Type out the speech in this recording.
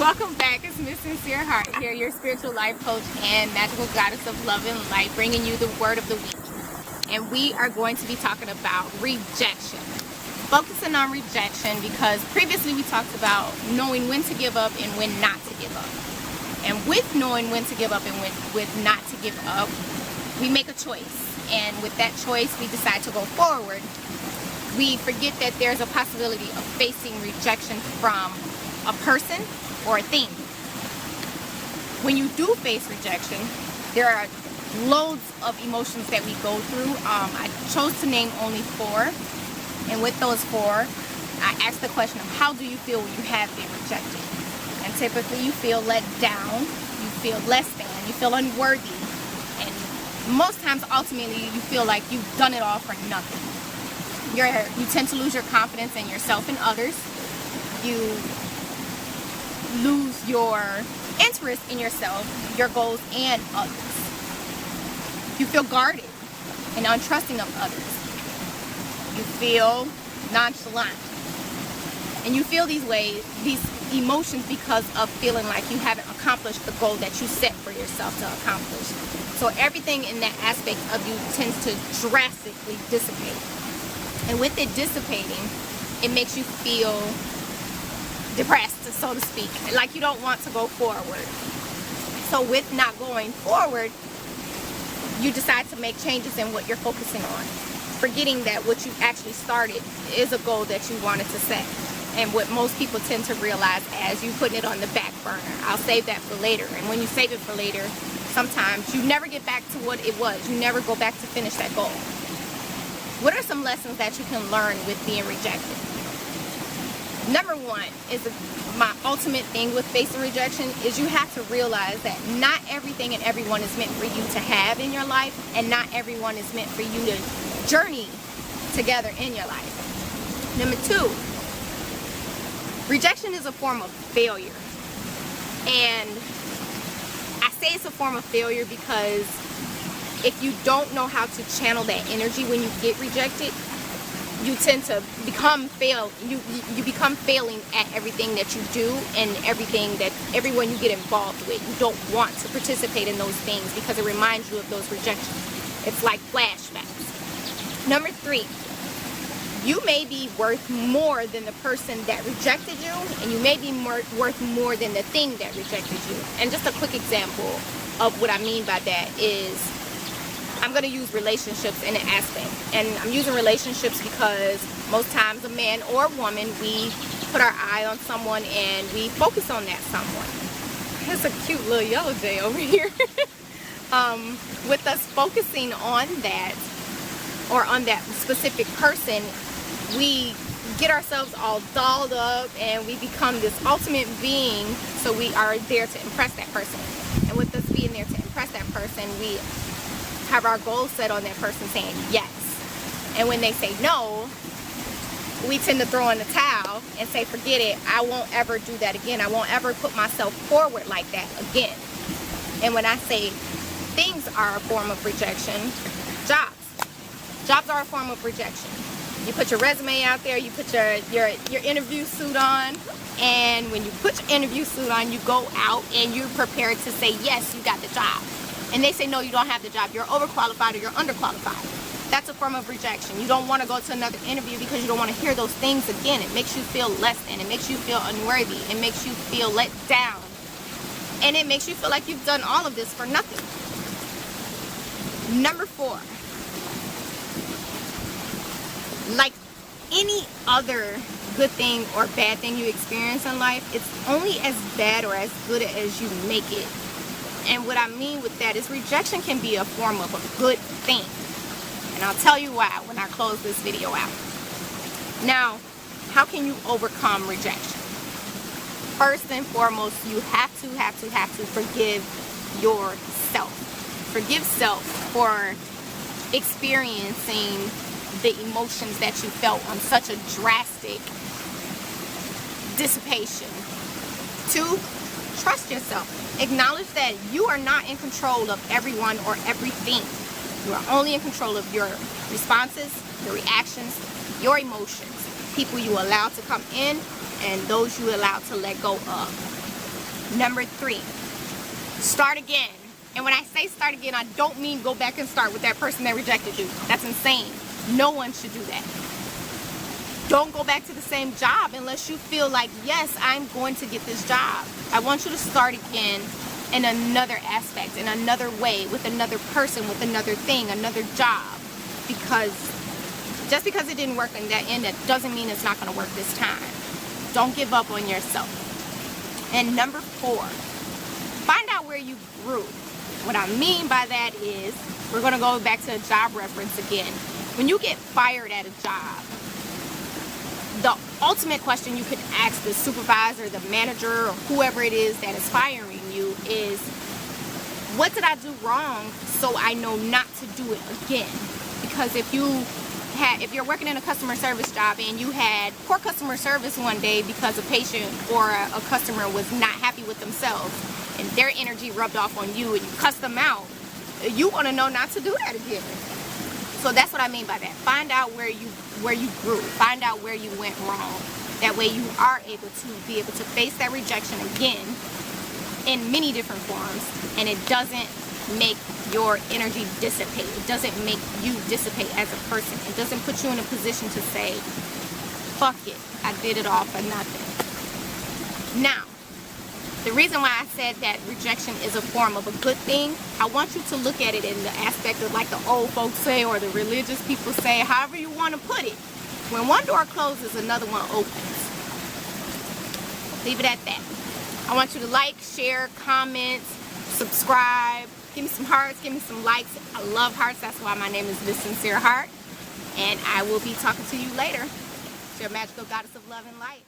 Welcome back. It's Miss Sincere Heart here, your spiritual life coach and magical goddess of love and light, bringing you the word of the week. And we are going to be talking about rejection. Focusing on rejection because previously we talked about knowing when to give up and when not to give up. And with knowing when to give up and with not to give up, we make a choice. And with that choice, we decide to go forward. We forget that there's a possibility of facing rejection from a person or a thing. When you do face rejection, there are loads of emotions that we go through. I chose to name only 4. And with those 4, I asked the question of how do you feel when you have been rejected? And typically you feel let down, you feel less than, you feel unworthy. And most times ultimately you feel like you've done it all for nothing. You tend to lose your confidence in yourself and others. You lose your interest in yourself, your goals, and others. You feel guarded and untrusting of others. You feel nonchalant. And you feel these emotions because of feeling like you haven't accomplished the goal that you set for yourself to accomplish. So everything in that aspect of you tends to drastically dissipate. And with it dissipating, it makes you feel depressed, so to speak, like you don't want to go forward. So with not going forward, you decide to make changes in what you're focusing on, forgetting that what you actually started is a goal that you wanted to set. And what most people tend to realize as you putting it on the back burner, I'll save that for later. And when you save it for later, sometimes you never get back to what it was. You never go back to finish that goal. What are some lessons that you can learn with being rejected? Number 1 is my ultimate thing with facing rejection is you have to realize that not everything and everyone is meant for you to have in your life, and not everyone is meant for you to journey together in your life. Number 2, rejection is a form of failure. And I say it's a form of failure because if you don't know how to channel that energy when you get rejected, you tend to become you become failing at everything that you do and everyone you get involved with. You don't want to participate in those things because it reminds you of those rejections. It's like flashbacks. Number 3, you may be worth more than the person that rejected you, and you may be worth more than the thing that rejected you. And just a quick example of what I mean by that is I'm going to use relationships in an aspect. And I'm using relationships because most times a man or a woman, we put our eye on someone and we focus on that someone. There's a cute little yellow jay over here. With us focusing on that or on that specific person, we get ourselves all dolled up and we become this ultimate being, so we are there to impress that person. And with us being there to impress that person, we have our goals set on that person saying yes. And when they say no, we tend to throw in the towel and say, forget it, I won't ever do that again. I won't ever put myself forward like that again. And when I say things are a form of rejection, jobs are a form of rejection. You put your resume out there, you put your interview suit on, and when you put your interview suit on, you go out and you're prepared to say yes, you got the job. And they say, no, you don't have the job. You're overqualified or you're underqualified. That's a form of rejection. You don't want to go to another interview because you don't want to hear those things again. It makes you feel less than. It makes you feel unworthy. It makes you feel let down. And it makes you feel like you've done all of this for nothing. Number 4. Like any other good thing or bad thing you experience in life, it's only as bad or as good as you make it. And what I mean with that is rejection can be a form of a good thing. And I'll tell you why when I close this video out. Now, how can you overcome rejection? First and foremost, you have to forgive yourself. Forgive self for experiencing the emotions that you felt on such a drastic dissipation. 2, trust yourself. Acknowledge that you are not in control of everyone or everything. You are only in control of your responses, your reactions, your emotions, people you allow to come in, and those you allow to let go of. Number 3, start again. And when I say start again, I don't mean go back and start with that person that rejected you. That's insane. No one should do that. Don't go back to the same job unless you feel like, yes, I'm going to get this job. I want you to start again in another aspect, in another way, with another person, with another thing, another job. Because just because it didn't work in that end, that doesn't mean it's not going to work this time. Don't give up on yourself. And number 4, find out where you grew. What I mean by that is, we're going to go back to a job reference again. When you get fired at a job, the ultimate question you could ask the supervisor, the manager, or whoever it is that is firing you is, what did I do wrong so I know not to do it again? Because if you're working in a customer service job and you had poor customer service one day because a patient or a customer was not happy with themselves and their energy rubbed off on you and you cussed them out, you want to know not to do that again. So that's what I mean by that. Find out where you grew. Find out where you went wrong. That way you are able to face that rejection again in many different forms, and it doesn't make your energy dissipate. It doesn't make you dissipate as a person. It doesn't put you in a position to say, fuck it, I did it all for nothing. Now, the reason why I said that rejection is a form of a good thing, I want you to look at it in the aspect of, like the old folks say, or the religious people say, however you want to put it. When one door closes, another one opens. Leave it at that. I want you to like, share, comment, subscribe. Give me some hearts, give me some likes. I love hearts. That's why my name is Miss Sincere Heart. And I will be talking to you later. It's your magical goddess of love and light.